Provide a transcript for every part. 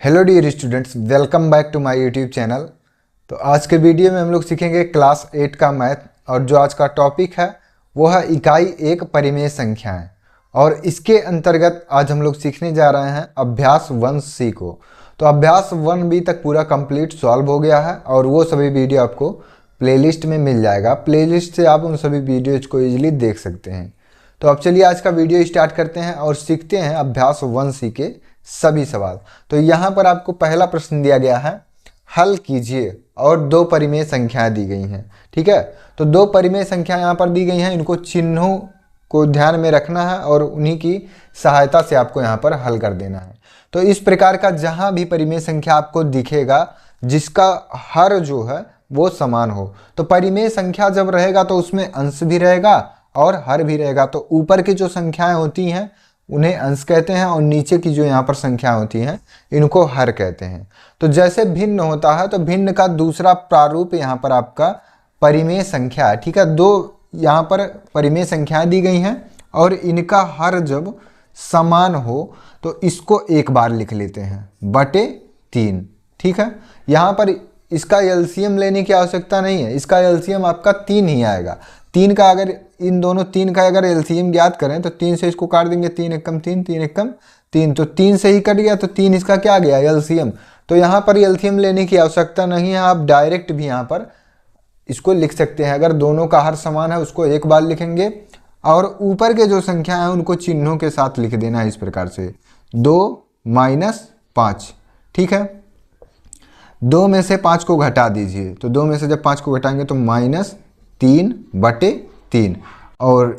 Hello dear students, welcome back to my YouTube channel. तो आज के वीडियो में हम लोग सीखेंगे क्लास 8 का मैथ। और जो आज का टॉपिक है वो है इकाई एक परिमेय संख्याएं। और इसके अंतर्गत आज हम लोग सीखने जा रहे हैं अभ्यास 1C को। तो अभ्यास 1B तक पूरा कंप्लीट सॉल्व हो गया है और वो सभी वीडियो आपको प्लेलिस्ट में मिल जाएगा। प्लेलिस्ट से आप उन सभी वीडियोज को ईजिली देख सकते हैं। तो अब चलिए आज का वीडियो स्टार्ट करते हैं और सीखते हैं अभ्यास 1C के सभी सवाल। तो यहाँ पर आपको पहला प्रश्न दिया गया है, हल कीजिए और दो परिमेय संख्याएं दी गई हैं। ठीक है, तो दो परिमेय संख्याएं यहाँ पर दी गई हैं, इनको चिन्हों को ध्यान में रखना है और उन्हीं की सहायता से आपको यहाँ पर हल कर देना है। तो इस प्रकार का जहाँ भी परिमेय संख्या आपको दिखेगा जिसका हर जो है वो समान हो, तो परिमेय संख्या जब रहेगा तो उसमें अंश भी रहेगा और हर भी रहेगा। तो ऊपर की जो संख्याएं होती हैं उन्हें अंश कहते हैं और नीचे की जो यहाँ पर संख्या होती हैं इनको हर कहते हैं। तो जैसे भिन्न होता है तो भिन्न का दूसरा प्रारूप यहाँ पर आपका परिमेय संख्या है। ठीक है, दो यहाँ पर परिमेय संख्याएं दी गई हैं और इनका हर जब समान हो तो इसको एक बार लिख लेते हैं बटे 3। ठीक है, यहाँ पर इसका एलसीएम लेने की आवश्यकता नहीं है, इसका एलसीएम आपका 3 ही आएगा। 3 का अगर इन दोनों 3 का अगर एलसीएम ज्ञात करें तो 3 से इसको काट देंगे, 3 एकम 3, 3 एकम 3, तो 3 से ही कट गया तो 3 इसका क्या गया एलसीएम। तो यहाँ पर एलसीएम लेने की आवश्यकता नहीं है, आप डायरेक्ट भी यहाँ पर इसको लिख सकते हैं। अगर दोनों का हर समान है उसको एक बार लिखेंगे और ऊपर के जो संख्या है उनको चिन्हों के साथ लिख देना है इस प्रकार से 2 - 5। ठीक है, 2 में से 5 को घटा दीजिए, तो 2 में से जब 5 को घटाएंगे तो -3 बटे 3 और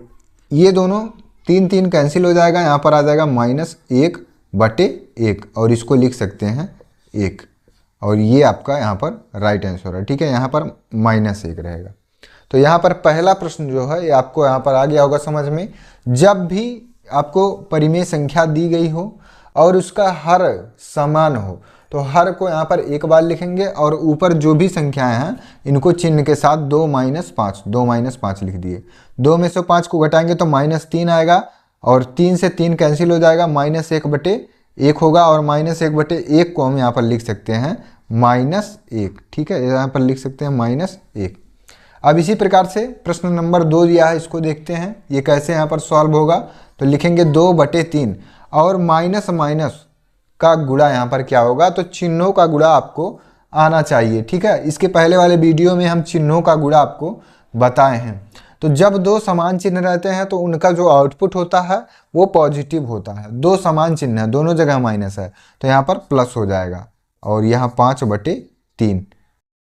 ये दोनों 3 कैंसिल हो जाएगा, यहाँ पर आ जाएगा -1 बटे 1 और इसको लिख सकते हैं 1 और ये आपका यहाँ पर राइट आंसर है। ठीक है, यहाँ पर -1 रहेगा। तो यहाँ पर पहला प्रश्न जो है ये आपको यहाँ पर आ गया होगा समझ में। जब भी आपको परिमेय संख्या दी गई हो और उसका हर समान हो तो हर को यहाँ पर एक बार लिखेंगे और ऊपर जो भी संख्याएं हैं इनको चिन्ह के साथ 2 - 5, 2 - 5 लिख दिए। 2 में से 5 को घटाएंगे तो -3 आएगा और 3 से 3 कैंसिल हो जाएगा, -1 बटे 1 होगा और -1 बटे 1 को हम यहाँ पर लिख सकते हैं -1। ठीक है, यहाँ पर लिख सकते हैं -1। अब इसी प्रकार से प्रश्न नंबर 2 दिया है, इसको देखते हैं ये कैसे यहाँ पर सॉल्व होगा। तो लिखेंगे 2 बटे 3 और माइनस माइनस का गुणा यहाँ पर क्या होगा, तो चिन्हों का गुणा आपको आना चाहिए। ठीक है, इसके पहले वाले वीडियो में हम चिन्हों का गुणा आपको बताए हैं। तो जब दो समान चिन्ह रहते हैं तो उनका जो आउटपुट होता है वो पॉजिटिव होता है। दो समान चिन्ह है, दोनों जगह माइनस है तो यहाँ पर प्लस हो जाएगा और यहाँ 5 बटे 3।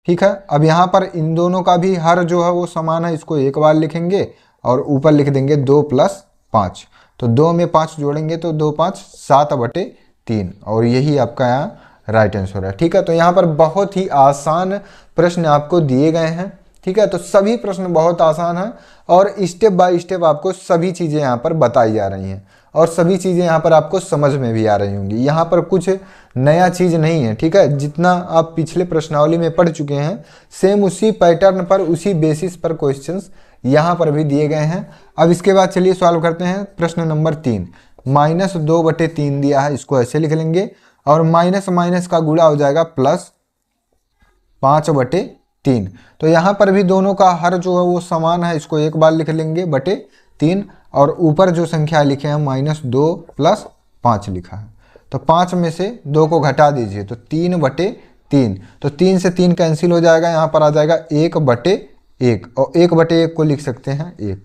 ठीक है, अब यहाँ पर इन दोनों का भी हर जो है वो समान है, इसको एक बार लिखेंगे और ऊपर लिख देंगे 2 + 5। तो 2 में 5 जोड़ेंगे तो 2 × 5 7 बटे 3 और यही आपका यहाँ राइट आंसर है। ठीक है, तो यहाँ पर बहुत ही आसान प्रश्न आपको दिए गए हैं। ठीक है, तो सभी प्रश्न बहुत आसान हैं और स्टेप बाय स्टेप आपको सभी चीज़ें यहाँ पर बताई जा रही हैं और सभी चीज़ें यहाँ पर आपको समझ में भी आ रही होंगी। यहाँ पर कुछ नया चीज़ नहीं है। ठीक है, जितना आप पिछले प्रश्नावली में पढ़ चुके हैं सेम उसी पैटर्न पर उसी बेसिस पर क्वेश्चंस यहाँ पर भी दिए गए हैं। अब इसके बाद चलिए सॉल्व करते हैं प्रश्न नंबर 3। -2 बटे 3 दिया है, इसको ऐसे लिख लेंगे और माइनस माइनस का गुणा हो जाएगा +5 बटे 3। तो यहाँ पर भी दोनों का हर जो है वो समान है, इसको एक बार लिख लेंगे बटे 3 और ऊपर जो संख्या लिखे हैं -2 + 5 लिखा है। तो 5 में से 2 को घटा दीजिए तो 3 बटे 3, तो 3 से 3 कैंसिल हो जाएगा, यहाँ पर आ जाएगा 1 बटे 1 और 1 बटे 1 को लिख सकते हैं 1।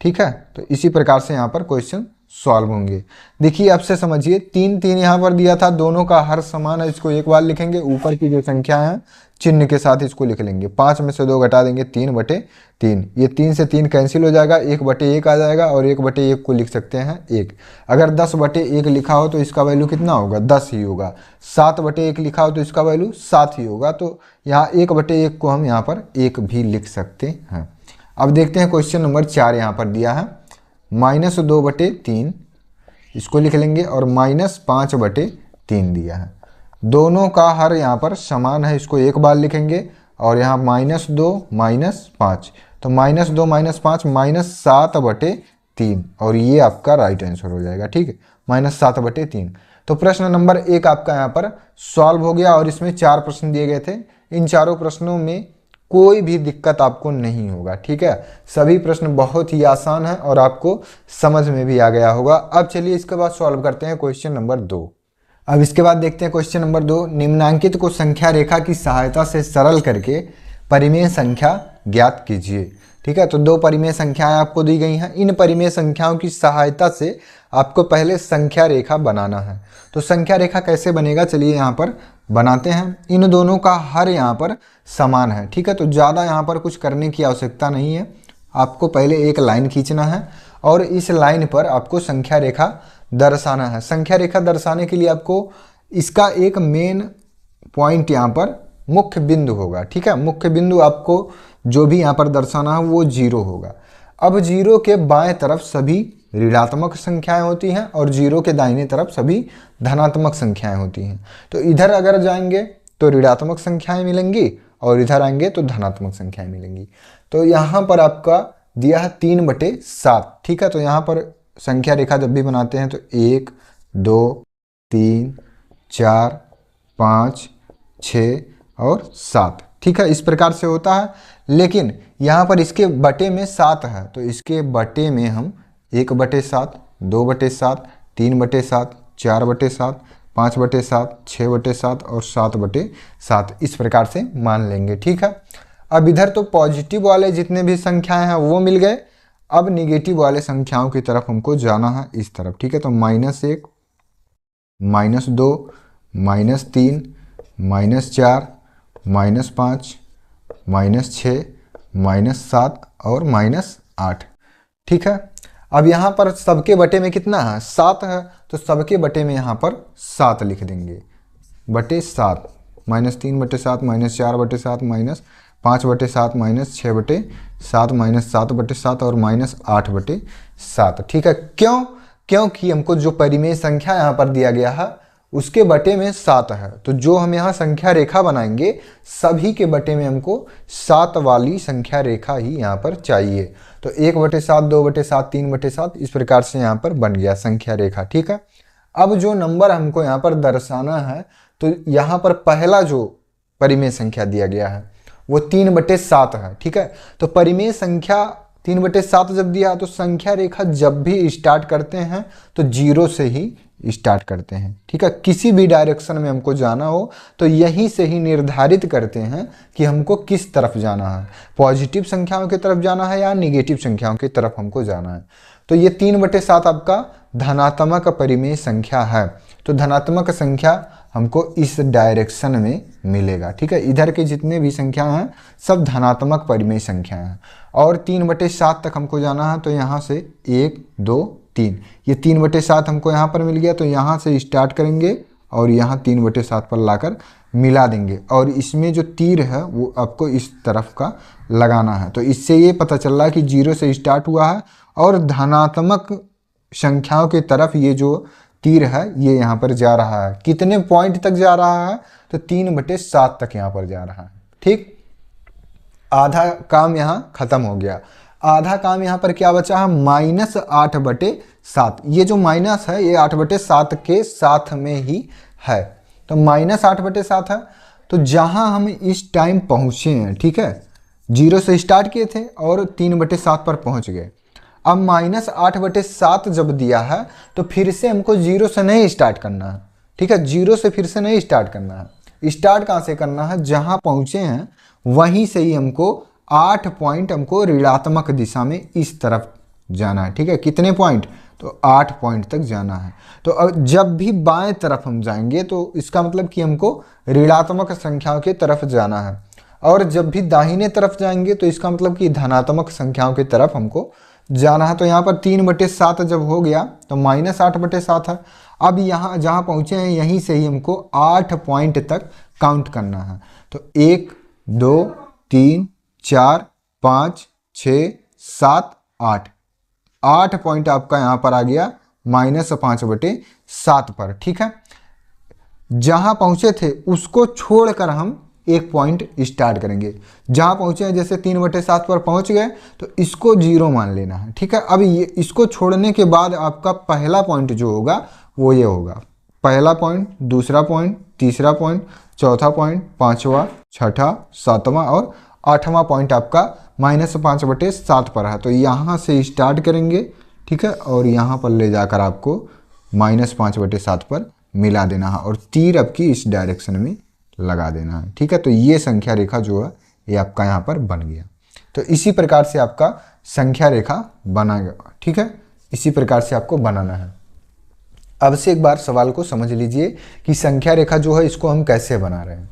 ठीक है, तो इसी प्रकार से यहाँ पर क्वेश्चन सॉल्व होंगे। देखिए अब से समझिए 3 यहाँ पर दिया था, दोनों का हर समान है, इसको एक बार लिखेंगे, ऊपर की जो संख्या है चिन्ह के साथ इसको लिख लेंगे। 5 में से 2 घटा देंगे 3 बटे 3, ये 3 से 3 कैंसिल हो जाएगा, 1 बटे 1 आ जाएगा और 1 बटे 1 को लिख सकते हैं 1। अगर 10 बटे 1 लिखा हो तो इसका वैल्यू कितना होगा, 10 ही होगा। 7 बटे 1 लिखा हो तो इसका वैल्यू 7 ही होगा। तो यहाँ 1 बटे 1 को हम यहाँ पर 1 भी लिख सकते हैं। अब देखते हैं क्वेश्चन नंबर 4 यहाँ पर दिया है, -2 बटे 3 इसको लिख लेंगे और -5 बटे 3 दिया है। दोनों का हर यहाँ पर समान है, इसको एक बार लिखेंगे और यहाँ -2 - 5, तो -2 - 5 -7 बटे 3 और ये आपका राइट आंसर हो जाएगा। ठीक है, -7 बटे 3। तो प्रश्न नंबर 1 आपका यहाँ पर सॉल्व हो गया और इसमें 4 प्रश्न दिए गए थे। इन चारों प्रश्नों में कोई भी दिक्कत आपको नहीं होगा, ठीक है। सभी प्रश्न बहुत ही आसान है और आपको समझ में भी आ गया होगा। अब चलिए इसके बाद सॉल्व करते हैं क्वेश्चन नंबर 2। अब इसके बाद देखते हैं क्वेश्चन नंबर 2। निम्नांकित को संख्या रेखा की सहायता से सरल करके परिमेय संख्या ज्ञात कीजिए। ठीक है, तो 2 परिमेय संख्याएं आपको दी गई हैं। इन परिमेय संख्याओं की सहायता से आपको पहले संख्या रेखा बनाना है। तो संख्या रेखा कैसे बनेगा, चलिए यहाँ पर बनाते हैं। इन दोनों का हर यहाँ पर समान है, ठीक है। तो ज़्यादा यहाँ पर कुछ करने की आवश्यकता नहीं है। आपको पहले एक लाइन खींचना है और इस लाइन पर आपको संख्या रेखा दर्शाना है। संख्या रेखा दर्शाने के लिए आपको इसका एक मेन पॉइंट यहाँ पर मुख्य बिंदु होगा, ठीक है। मुख्य बिंदु आपको जो भी यहाँ पर दर्शाना है वो 0 होगा। अब 0 के बाएं तरफ सभी ऋणात्मक संख्याएं होती हैं और 0 के दाहिने तरफ सभी धनात्मक संख्याएं होती हैं। तो इधर अगर जाएंगे तो ऋणात्मक संख्याएं मिलेंगी और इधर आएंगे तो धनात्मक संख्याएं मिलेंगी। तो यहाँ पर आपका दिया है 3/7, ठीक है। तो यहाँ पर संख्या रेखा जब भी बनाते हैं तो 1 2 3 4 5 6 और 7, ठीक है, इस प्रकार से होता है। लेकिन यहाँ पर इसके बटे में 7 है, तो इसके बटे में हम 1/7, 2/7, 3/7, 4/7, 5/7, 6/7 और 7/7 इस प्रकार से मान लेंगे, ठीक है। अब इधर तो पॉजिटिव वाले जितने भी संख्याएं हैं वो मिल गए। अब निगेटिव वाले संख्याओं की तरफ हमको जाना है, इस तरफ, ठीक है। तो -1, -2, -3, -4, -5, -6, -7 और -8, ठीक है। अब यहाँ पर सबके बटे में कितना है, 7 है, तो सबके बटे में यहाँ पर 7 लिख देंगे, बटे 7, -3/7, -4/7, -5/7, -6/7, -7/7 और -8/7, ठीक है। क्योंकि हमको जो परिमेय संख्या यहाँ पर दिया गया है उसके बटे में 7 है, तो जो हम यहाँ संख्या रेखा बनाएंगे सभी के बटे में हमको 7 वाली संख्या रेखा ही यहाँ पर चाहिए। तो 1/7, 2/7, 3/7 इस प्रकार से यहाँ पर बन गया संख्या रेखा, ठीक है। अब जो नंबर हमको यहाँ पर दर्शाना है, तो यहाँ पर पहला जो परिमेय संख्या दिया गया है वो 3/7 है, ठीक है। तो परिमेय संख्या 3/7 जब दिया तो संख्या रेखा जब भी स्टार्ट करते हैं तो 0 से ही स्टार्ट करते हैं, ठीक है। किसी भी डायरेक्शन में हमको जाना हो तो यहीं से ही निर्धारित करते हैं कि हमको किस तरफ जाना है, पॉजिटिव संख्याओं की तरफ जाना है या निगेटिव संख्याओं की तरफ हमको जाना है। तो ये 3/7 आपका धनात्मक परिमेय संख्या है। तो धनात्मक संख्या हमको इस डायरेक्शन में मिलेगा, ठीक है। इधर के जितने भी संख्या हैं सब धनात्मक परिमेय संख्या हैं। और 3/7 तक हमको जाना है, तो यहाँ से 1 2 3, ये 3/7 हमको यहाँ पर मिल गया। तो यहाँ से स्टार्ट करेंगे और यहाँ 3/7 पर लाकर मिला देंगे और इसमें जो तीर है वो आपको इस तरफ का लगाना है। तो इससे ये पता चल रहा है कि 0 से स्टार्ट हुआ है और धनात्मक संख्याओं की तरफ ये जो तीर है ये यहाँ पर जा रहा है। कितने पॉइंट तक जा रहा है, तो 3/7 तक यहाँ पर जा रहा है, ठीक। आधा काम यहाँ खत्म हो गया। आधा काम यहाँ पर क्या बचा है, -8/7। ये जो माइनस है ये 8/7 के साथ में ही है, तो -8/7 है। तो जहाँ हम इस टाइम पहुँचे हैं, ठीक है, 0 से स्टार्ट किए थे और 3/7 पर पहुँच गए। अब -8/7 जब दिया है तो फिर से हमको 0 से नहीं स्टार्ट करना है, ठीक है। 0 से फिर से नहीं स्टार्ट करना है। स्टार्ट कहाँ से करना है, जहाँ पहुँचे हैं वहीं से ही हमको 8 पॉइंट हमको ऋणात्मक दिशा में इस तरफ जाना है, ठीक है। कितने पॉइंट, तो 8 पॉइंट तक जाना है। तो जब भी बाएं तरफ हम जाएंगे तो इसका मतलब कि हमको ऋणात्मक संख्याओं की तरफ जाना है, और जब भी दाहिने तरफ जाएंगे तो इसका मतलब कि धनात्मक संख्याओं की तरफ हमको जाना है। तो यहाँ पर 3/7 जब हो गया तो -8/7 है। अब यहाँ जहाँ पहुँचे हैं यहीं से ही हमको 8 पॉइंट तक काउंट करना है। तो 1 2 3 4 5 6 7 8 पॉइंट आपका यहाँ पर आ गया -5/7 पर, ठीक है। जहाँ पहुँचे थे उसको छोड़कर हम 1 पॉइंट स्टार्ट करेंगे। जहाँ पहुँचे हैं जैसे 3/7 पर पहुँच गए तो इसको 0 मान लेना है, ठीक है। अब ये इसको छोड़ने के बाद आपका पहला पॉइंट जो होगा वो ये होगा, पहला पॉइंट, दूसरा पॉइंट, तीसरा पॉइंट, चौथा पॉइंट, पाँचवा, छठा, सातवां और आठवां पॉइंट आपका -5/7 पर है। तो यहाँ से स्टार्ट करेंगे, ठीक है, और यहाँ पर ले जाकर आपको -5/7 पर मिला देना है और तीर आपकी इस डायरेक्शन में लगा देना है, ठीक है। तो ये संख्या रेखा जो है ये आपका यहाँ पर बन गया। तो इसी प्रकार से आपका संख्या रेखा बनेगा, ठीक है, इसी प्रकार से आपको बनाना है। अब से एक बार सवाल को समझ लीजिए कि संख्या रेखा जो है इसको हम कैसे बना रहे हैं।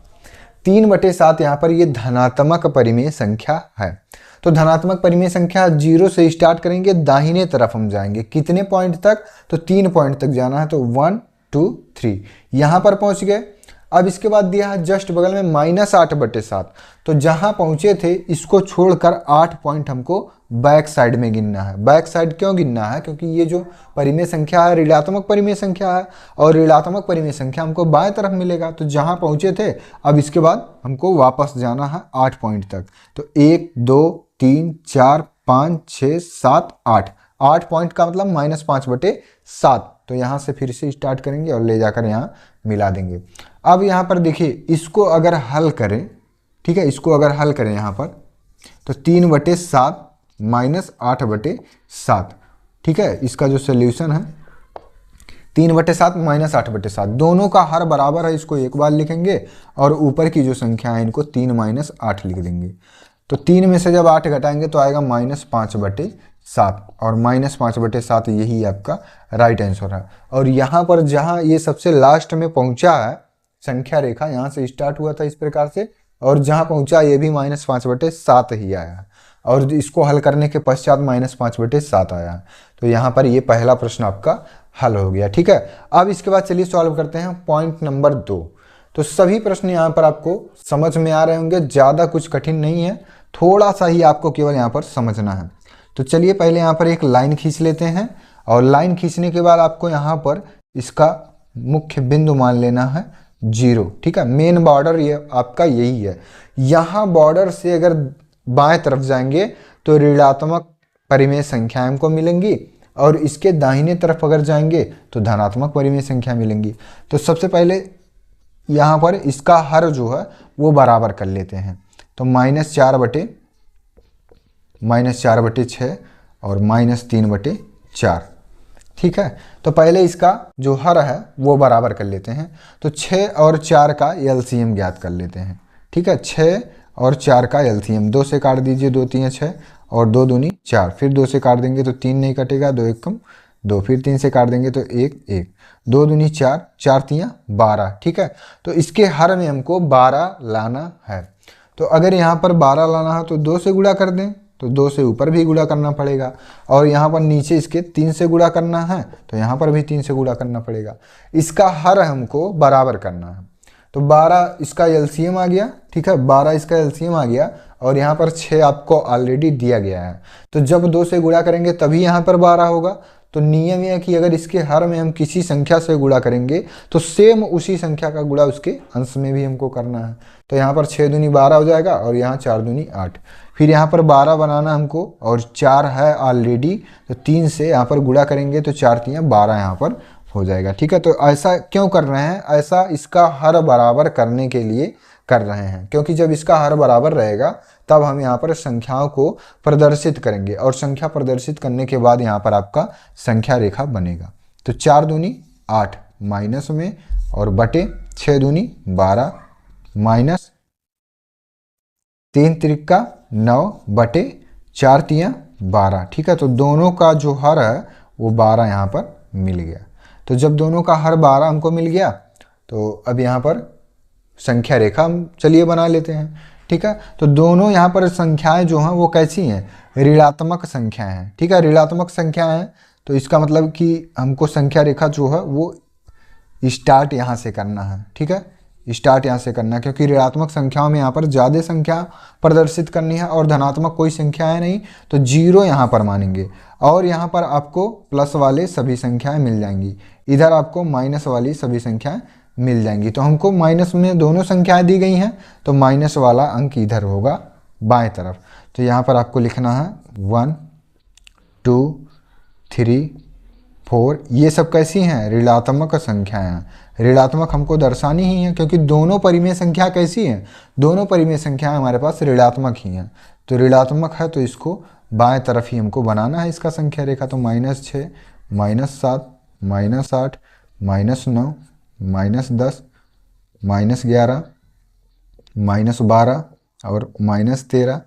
3/7 यहाँ पर ये धनात्मक परिमेय संख्या है। तो धनात्मक परिमेय संख्या 0 से स्टार्ट करेंगे, दाहिने तरफ हम जाएंगे कितने पॉइंट तक, तो 3 पॉइंट तक जाना है। तो 1 2 3 यहाँ पर पहुँच गए। अब इसके बाद दिया है जस्ट बगल में -8/7, तो जहाँ पहुँचे थे इसको छोड़कर 8 पॉइंट हमको बैक साइड में गिनना है। बैक साइड क्यों गिनना है, क्योंकि ये जो परिमेय संख्या है ऋणात्मक परिमेय संख्या है और ऋणात्मक परिमेय संख्या हमको बाएं तरफ मिलेगा। तो जहाँ पहुँचे थे अब इसके बाद हमको वापस जाना है 8 पॉइंट तक। तो 1 2 3 4 5 6 7 8 पॉइंट का मतलब -5/7। तो यहाँ से फिर से स्टार्ट करेंगे और ले जाकर यहाँ मिला देंगे। अब यहाँ पर देखिए इसको अगर हल करें, ठीक है, इसको अगर हल करें यहाँ पर तो 3/7 -8/7, ठीक है, इसका जो सोल्यूशन है 3/7 -8/7, दोनों का हर बराबर है, इसको एक बार लिखेंगे और ऊपर की जो संख्या है इनको 3 - 8 लिख देंगे। तो 3 में से जब 8 घटाएंगे तो आएगा -5/7 और -5/7 यही आपका राइट आंसर है। और यहाँ पर जहाँ ये सबसे लास्ट में पहुँचा है संख्या रेखा, यहाँ से स्टार्ट हुआ था इस प्रकार से और जहाँ पहुँचा ये भी -5/7 ही आया है और इसको हल करने के पश्चात -5/7 आया है। तो यहाँ पर ये पहला प्रश्न आपका हल हो गया, ठीक है। अब इसके बाद चलिए सॉल्व करते हैं पॉइंट नंबर 2। तो सभी प्रश्न यहाँ पर आपको समझ में आ रहे होंगे, ज़्यादा कुछ कठिन नहीं है, थोड़ा सा ही आपको केवल यहाँ पर समझना है। तो चलिए पहले यहाँ पर एक लाइन खींच लेते हैं और लाइन खींचने के बाद आपको यहाँ पर इसका मुख्य बिंदु मान लेना है 0, ठीक है। मेन बॉर्डर ये आपका यही है। यहाँ बॉर्डर से अगर बाएं तरफ जाएंगे तो ऋणात्मक परिमेय संख्याएं हमको मिलेंगी और इसके दाहिने तरफ अगर जाएंगे तो धनात्मक परिमेय संख्या मिलेंगी। तो सबसे पहले यहाँ पर इसका हर जो है वो बराबर कर लेते हैं। तो -4/6 और -3/4, ठीक है। तो पहले इसका जो हर है वो बराबर कर लेते हैं। तो 6 और 4 का एलसीएम ज्ञात कर लेते हैं, ठीक है। 6 और 4 का एलसीएम 2 से काट दीजिए, 2 3 6 और 2 दूनी 4, फिर 2 से काट देंगे तो 3 नहीं कटेगा, 2 1 2, फिर 3 से काट देंगे तो 1 1, 2 दूनी 4, 4 3 12, ठीक है। तो इसके हर में हमको 12 लाना है। तो अगर यहाँ पर 12 लाना है तो 2 से गुणा कर दें, तो 2 से ऊपर भी गुणा करना पड़ेगा और यहाँ पर नीचे इसके 3 से गुणा करना है तो यहाँ पर भी 3 से गुणा करना पड़ेगा। इसका हर हमको बराबर करना है। तो 12 इसका एलसीएम आ गया, ठीक है, 12 इसका एलसीएम आ गया और यहाँ पर 6 आपको ऑलरेडी दिया गया है। तो जब 2 से गुणा करेंगे तभी यहाँ पर 12 होगा। तो नियम यह है कि अगर इसके हर में हम किसी संख्या से गुणा करेंगे तो सेम उसी संख्या का गुणा उसके अंश में भी हमको करना है। तो यहाँ पर 6 दूनी 12 हो जाएगा और यहाँ 4 दूनी 8, फिर यहाँ पर 12 बनाना हमको और 4 है ऑलरेडी, तो 3 से यहाँ पर गुणा करेंगे तो 4 3 12 यहाँ पर हो जाएगा, ठीक है। तो ऐसा क्यों कर रहे हैं, ऐसा इसका हर बराबर करने के लिए कर रहे हैं, क्योंकि जब इसका हर बराबर रहेगा तब हम यहाँ पर संख्याओं को प्रदर्शित करेंगे और संख्या प्रदर्शित करने के बाद यहाँ पर आपका संख्या रेखा बनेगा। तो 4 दूनी 8 माइनस में और बटे 6 दूनी 12 माइनस 3 त्रिका 9 बटे 4 तियां 12, ठीक है। तो दोनों का जो हर है वो 12 यहाँ पर मिल गया। तो जब दोनों का हर 12 हमको मिल गया तो अब यहाँ पर संख्या रेखा हम चलिए बना लेते हैं, ठीक है। तो दोनों यहाँ पर संख्याएं जो हैं वो कैसी हैं, ऋणात्मक संख्याएं हैं, ठीक है। ऋणात्मक संख्याएं हैं तो इसका मतलब कि हमको संख्या रेखा जो है वो स्टार्ट यहाँ से करना है, ठीक है, स्टार्ट यहाँ से करना है, क्योंकि ऋणात्मक संख्याओं में यहाँ पर ज़्यादा संख्या प्रदर्शित करनी है और धनात्मक कोई संख्या है नहीं, तो 0 यहाँ पर मानेंगे और यहाँ पर आपको प्लस वाले सभी संख्याएं मिल जाएंगी, इधर आपको माइनस वाली सभी संख्याएं मिल जाएंगी। तो हमको माइनस में दोनों संख्याएं दी गई हैं तो माइनस वाला अंक इधर होगा बाएं तरफ। तो यहाँ पर आपको लिखना है 1 2 3 4, ये सब कैसी हैं, ऋणात्मक संख्याएं हैं। ऋणात्मक हमको दर्शानी ही है, क्योंकि दोनों परिमेय संख्या कैसी हैं, दोनों परिमेय संख्याएं हमारे पास ऋणात्मक ही हैं। तो ऋणात्मक है तो इसको बाएं तरफ ही हमको बनाना है इसका संख्या रेखा। तो -6, -7, -8, -9, -10, -11, -12 और -13,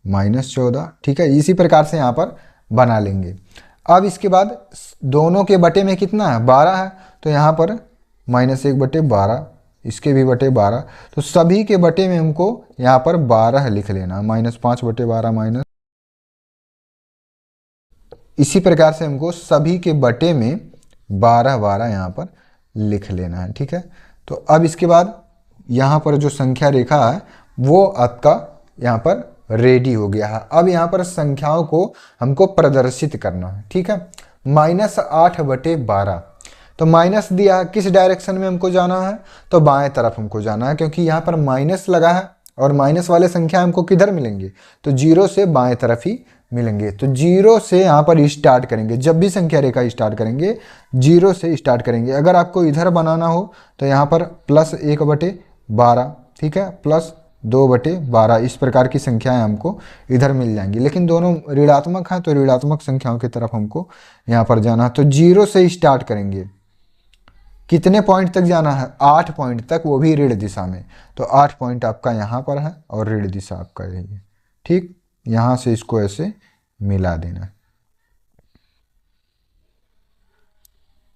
-14। ठीक है, इसी प्रकार से यहाँ पर बना लेंगे। अब इसके बाद दोनों के बटे में कितना है, 12 है, तो यहाँ पर -1/12, इसके भी बटे 12, तो सभी के बटे में हमको यहाँ पर 12 लिख लेना, -5/12 इसी प्रकार से हमको सभी के बटे में 12 यहाँ पर लिख लेना है। ठीक है, तो अब इसके बाद यहाँ पर जो संख्या रेखा है वो आपका यहाँ पर रेडी हो गया है। अब यहाँ पर संख्याओं को हमको प्रदर्शित करना है। ठीक है, -8/12, तो माइनस दिया, किस डायरेक्शन में हमको जाना है, तो बाएं तरफ हमको जाना है, क्योंकि यहाँ पर माइनस लगा है और माइनस वाले संख्या हमको किधर मिलेंगे, तो 0 से बाएं तरफ ही मिलेंगे। तो 0 से यहाँ पर स्टार्ट करेंगे, जब भी संख्या रेखा स्टार्ट करेंगे 0 से स्टार्ट करेंगे। अगर आपको इधर बनाना हो तो यहाँ पर +1/12, ठीक है, +2/12, इस प्रकार की संख्याएं हमको इधर मिल जाएंगी। लेकिन दोनों ऋणात्मक हैं तो ऋणात्मक संख्याओं की तरफ हमको यहाँ पर जाना है। तो 0 से स्टार्ट करेंगे, कितने पॉइंट तक जाना है, 8 पॉइंट तक, वो भी ऋण दिशा में। तो 8 पॉइंट आपका यहाँ पर है और ऋण दिशा आपका यही है। ठीक, यहाँ से इसको ऐसे मिला देना।